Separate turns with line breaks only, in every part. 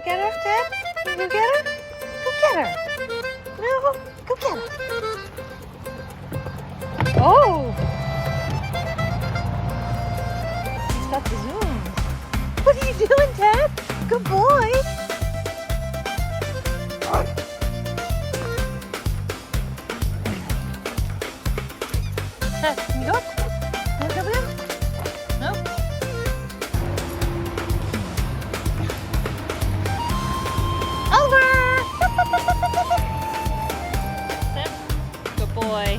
get her, Ted? Go get her? Go get her. No, go get her. Oh! He's got the zooms. What are you doing, Ted? Good boy. Ted, can you go up? Can you go over there? No? Over! Sit. Good boy.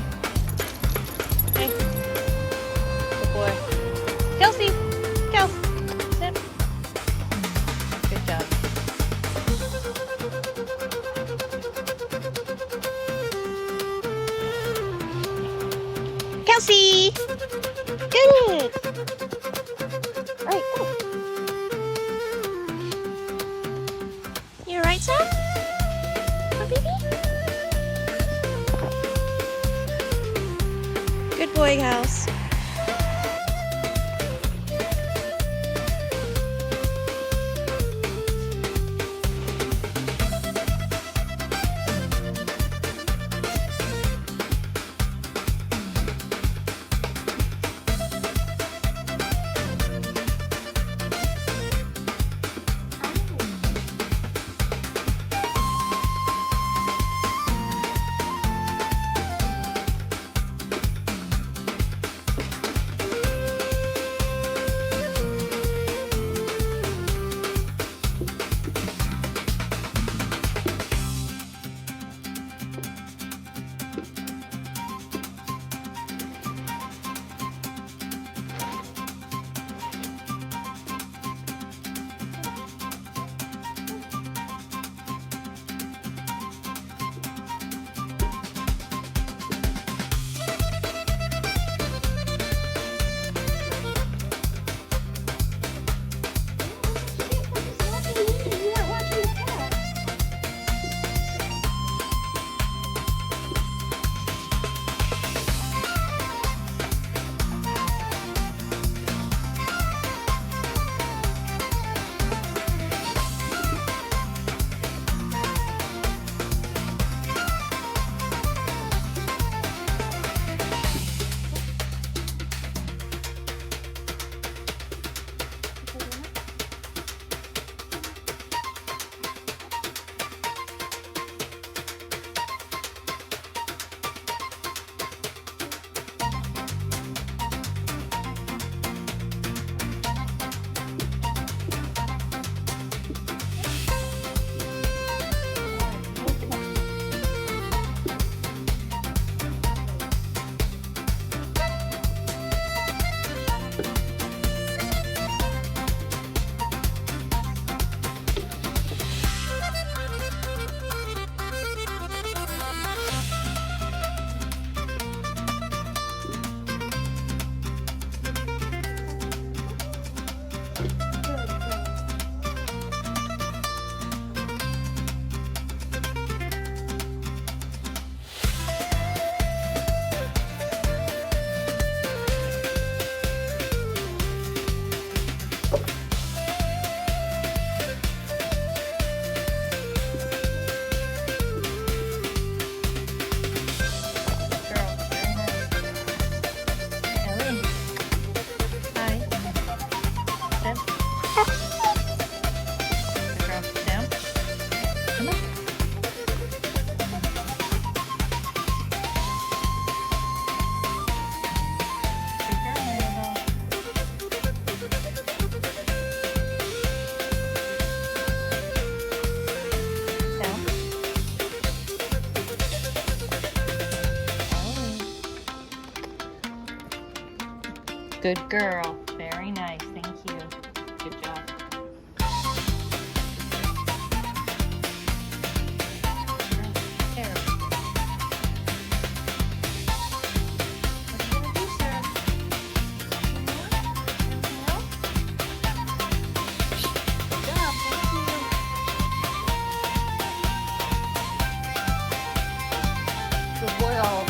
Hey. Good boy. Kelsey! Kelsey! Sit. Good job. Kelsey! Good! Alright, come on. You alright, Sam? Oh, baby? Good boy, House. Good girl. Very nice. Thank you. Good job. There. What are you gonna do, Sarah? Good job. Thank you. Good boy, all.